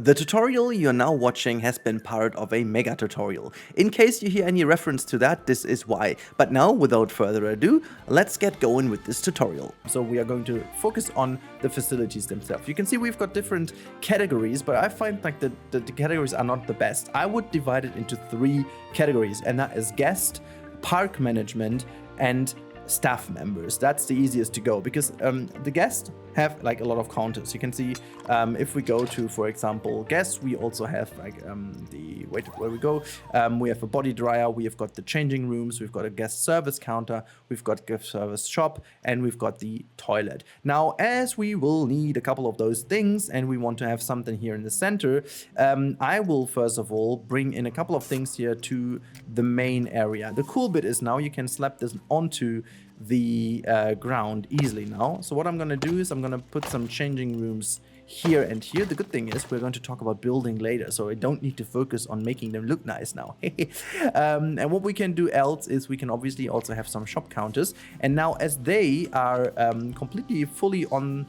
The tutorial you're now watching has been part of a mega tutorial. In case you hear any reference to that, this is why. But now, without further ado, let's get going with this tutorial. So we are going to focus on the facilities themselves. You can see we've got different categories, but I find like the categories are not the best. I would divide it into 3 categories, and that is guest, park management, and staff members. That's the easiest to go because the guests have like a lot of counters. You can see if we go to, for example, guests, we also have like we have a body dryer, we have got the changing rooms, we've got a guest service counter, we've got guest service shop, and we've got the toilet. Now, as we will need a couple of those things and we want to have something here in the center, I will first of all bring in a couple of things here to the main area. The cool bit is now you can slap this onto the ground easily now. So what I'm going to do is I'm going to put some changing rooms here and here. The good thing is we're going to talk about building later, so I don't need to focus on making them look nice now. And what we can do else is we can obviously also have some shop counters. And now as they are completely fully on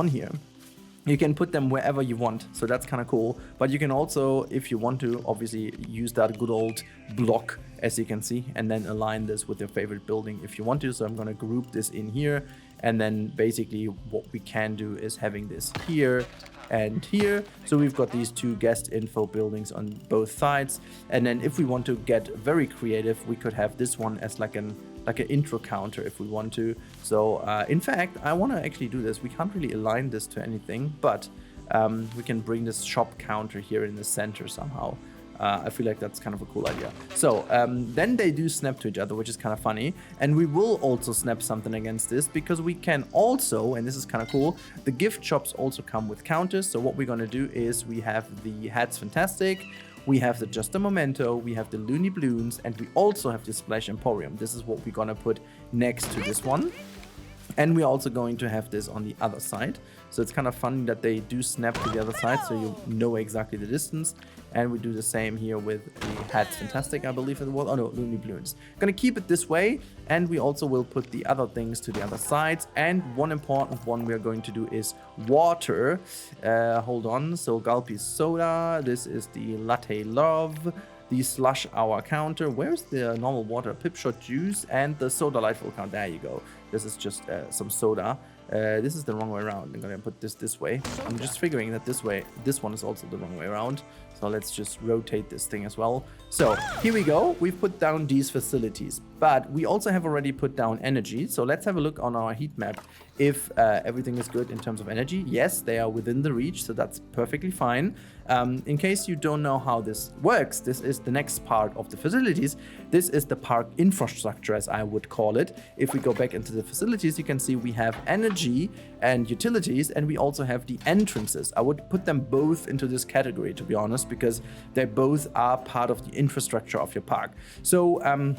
here, you can put them wherever you want, so that's kind of cool. But you can also, if you want to, obviously use that good old block, as you can see, and then align this with your favorite building if you want to. So I'm going to group this in here, and then basically what we can do is having this here and here. So we've got these 2 guest info buildings on both sides. And then if we want to get very creative, we could have this one as like an intro counter if we want to. So in fact, I want to actually do this. We can't really align this to anything, but we can bring this shop counter here in the center somehow. I feel like that's kind of a cool idea. So then they do snap to each other, which is kind of funny. And we will also snap something against this because we can also, and this is kind of cool, the gift shops also come with counters. So what we're going to do is we have the Hats Fantastic, we have the Just a Momento, we have the Looney Balloons, and we also have the Splash Emporium. This is what we're going to put next to this one. And we're also going to have this on the other side. So it's kind of funny that they do snap to the other side, so you know exactly the distance. And we do the same here with the Hats Fantastic, I believe it was. Oh no, Looney Balloons. Gonna keep it this way, and we also will put the other things to the other sides. And one important one we are going to do is water. Hold on, so Gulpy Soda, this is the Latte Love, the Slush Hour counter. Where's the normal water? Pipshot Juice and the Soda Lightful count. There you go. This is just some soda. This is the wrong way around. I'm gonna put this way. I'm just figuring that this one is also the wrong way around. So let's just rotate this thing as well. So here we go. We've put down these facilities, but we also have already put down energy. So let's have a look on our heat map if everything is good in terms of energy. Yes, they are within the reach, so that's perfectly fine. In case you don't know how this works, this is the next part of the facilities. This is the park infrastructure, as I would call it. If we go back into the facilities, you can see we have energy and utilities, and we also have the entrances. I would put them both into this category, to be honest, because they both are part of the infrastructure of your park. So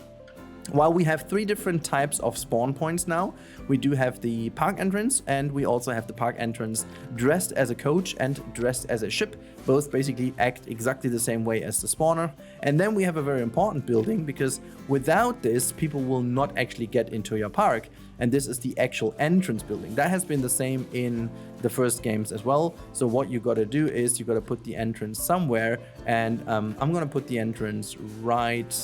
while we have 3 different types of spawn points now, we do have the park entrance, and we also have the park entrance dressed as a coach and dressed as a ship. Both basically act exactly the same way as the spawner. And then we have a very important building, because without this, people will not actually get into your park. And this is the actual entrance building. That has been the same in the first games as well. So what you gotta do is you gotta put the entrance somewhere, and I'm gonna put the entrance right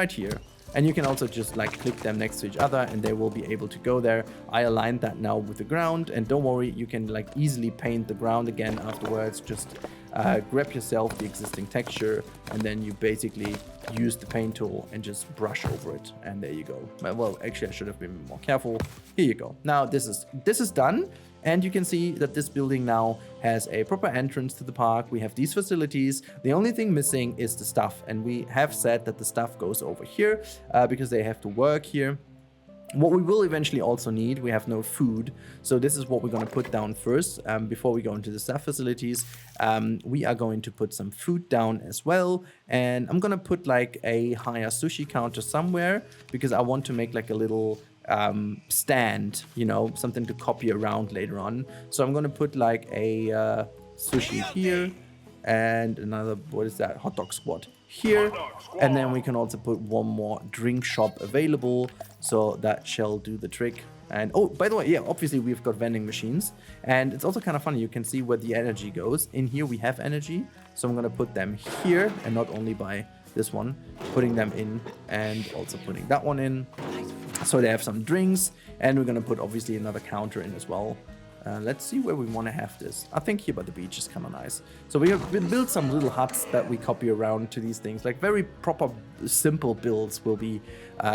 here. And you can also just like click them next to each other and they will be able to go there. I aligned that now with the ground, and don't worry, you can like easily paint the ground again afterwards. Just grab yourself the existing texture, and then you basically use the paint tool and just brush over it, and there you go. Well, actually I should have been more careful. Here you go. Now this is done. And you can see that this building now has a proper entrance to the park. We have these facilities. The only thing missing is the staff. And we have said that the staff goes over here because they have to work here. What we will eventually also need, we have no food. So this is what we're going to put down first before we go into the staff facilities. We are going to put some food down as well. And I'm going to put like a higher sushi counter somewhere because I want to make like a little stand, you know, something to copy around later on. So I'm going to put like a sushi here and another, what is that, hot dog squad here. And then we can also put one more drink shop available, so that shall do the trick. And oh, by the way, yeah, obviously we've got vending machines, and it's also kind of funny. You can see where the energy goes. In here we have energy, so I'm gonna put them here, and not only by this one, putting them in, and also putting that one in, so they have some drinks. And we're gonna put obviously another counter in as well. Let's see where we want to have this. I think here by the beach is kind of nice. So we built some little huts that we copy around to these things. Like very proper, simple builds will be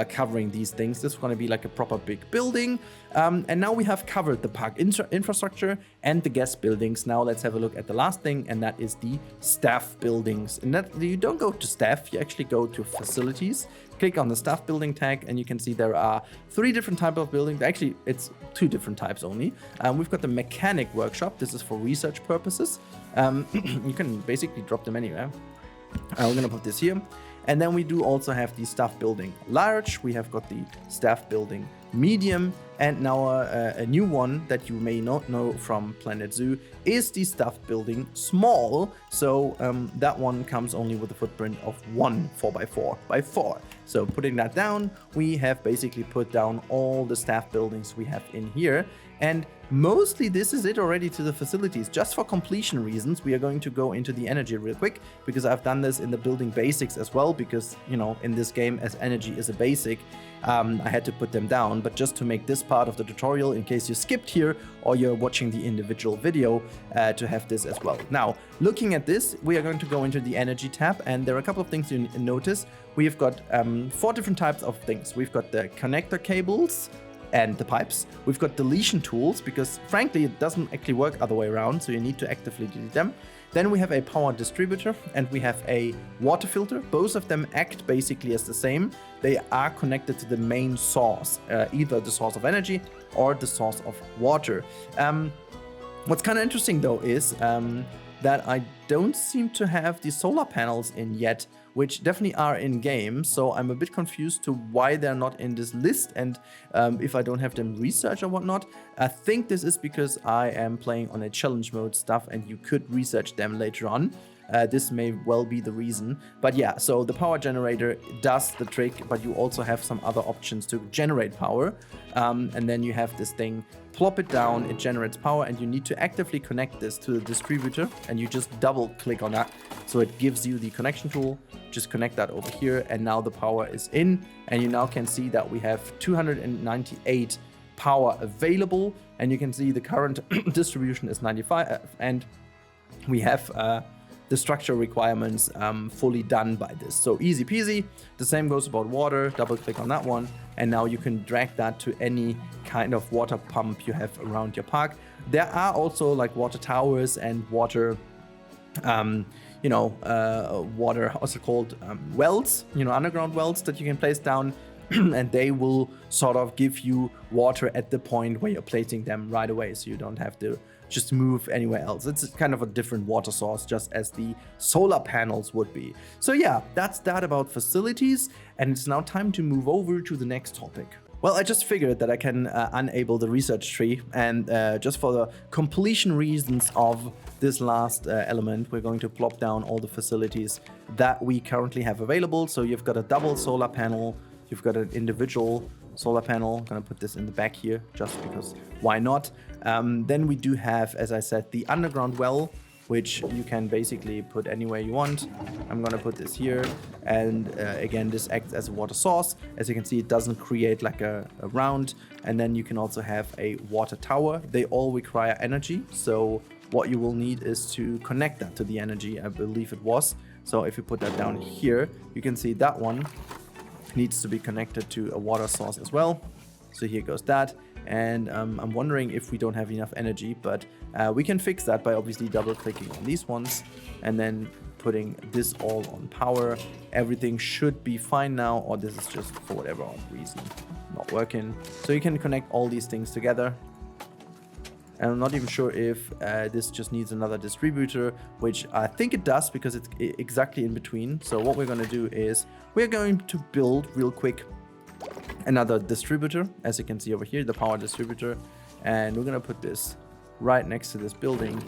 covering these things. This is going to be like a proper big building. And now we have covered the park infrastructure and the guest buildings. Now let's have a look at the last thing, and that is the staff buildings. And that you don't go to staff, you actually go to facilities. Click on the staff building tag, and you can see there are 3 different types of buildings. Actually, it's 2 different types only. We've got the mechanic workshop. This is for research purposes. You can basically drop them anywhere. We're gonna put this here. And then we do also have the staff building large. We have got the staff building medium, and now a new one that you may not know from Planet Zoo is the staff building small. So that one comes only with a footprint of 1 4x4x4. So putting that down, we have basically put down all the staff buildings we have in here. And mostly this is it already to the facilities. Just for completion reasons, we are going to go into the energy real quick, because I've done this in the building basics as well, because, you know, in this game, as energy is a basic, I had to put them down. But just to make this part of the tutorial, in case you skipped here or you're watching the individual video, to have this as well. Now, looking at this, we are going to go into the energy tab, and there are a couple of things you notice. We've got 4 different types of things. We've got the connector cables and the pipes. We've got deletion tools, because frankly it doesn't actually work other way around, so you need to actively delete them. Then we have a power distributor, and we have a water filter. Both of them act basically as the same. They are connected to the main source, either the source of energy or the source of water. What's kind of interesting though is that I don't seem to have the solar panels in yet, which definitely are in game. So I'm a bit confused to why they're not in this list, and if I don't have them researched or whatnot. I think this is because I am playing on a challenge mode stuff, and you could research them later on. This may well be the reason. But yeah, so the power generator does the trick, but you also have some other options to generate power. And then you have this thing, plop it down, it generates power, and you need to actively connect this to the distributor, and you just double click on that. So it gives you the connection tool, just connect that over here, and now the power is in, and you now can see that we have 298 power available, and you can see the current distribution is 95, and we have the structure requirements fully done by this. So easy peasy. The same goes about water. Double click on that one, and now you can drag that to any kind of water pump you have around your park. There are also like water towers and water water, what's it called, wells, underground wells that you can place down, and they will sort of give you water at the point where you're placing them right away, so you don't have to just move anywhere else. It's kind of a different water source, just as the solar panels would be. So yeah, that's that about facilities, and it's now time to move over to the next topic. Well, I just figured that I can enable the research tree, and just for the completion reasons of this last element, we're going to plop down all the facilities that we currently have available. So you've got a double solar panel, you've got an individual solar panel. I'm gonna put this in the back here just because why not. Then we do have, as I said, the underground well, which you can basically put anywhere you want. I'm gonna put this here, and again, this acts as a water source. As you can see, it doesn't create like a round. And then you can also have a water tower. They all require energy, so what you will need is to connect that to the energy, I believe it was. So if you put that down here, you can see that one needs to be connected to a water source as well. So here goes that. And I'm wondering if we don't have enough energy, but we can fix that by obviously double clicking on these ones and then putting this all on power. Everything should be fine now, or this is just for whatever reason not working. So you can connect all these things together. And I'm not even sure if this just needs another distributor, which I think it does because it's exactly in between. So what we're going to do is we're going to build real quick another distributor, as you can see over here, the power distributor. And we're going to put this right next to this building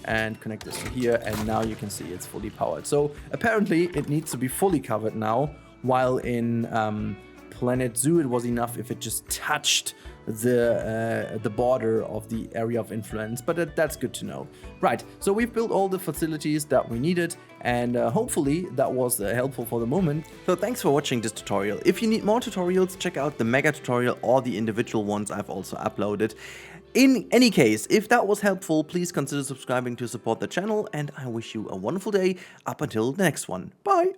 and connect this to here. And now you can see it's fully powered. So apparently it needs to be fully covered now, while in Planet Zoo, it was enough if it just touched the border of the area of influence, but that's good to know. Right, so we've built all the facilities that we needed, and hopefully that was helpful for the moment. So thanks for watching this tutorial. If you need more tutorials, check out the mega tutorial or the individual ones I've also uploaded. In any case, if that was helpful, please consider subscribing to support the channel, and I wish you a wonderful day up until the next one. Bye!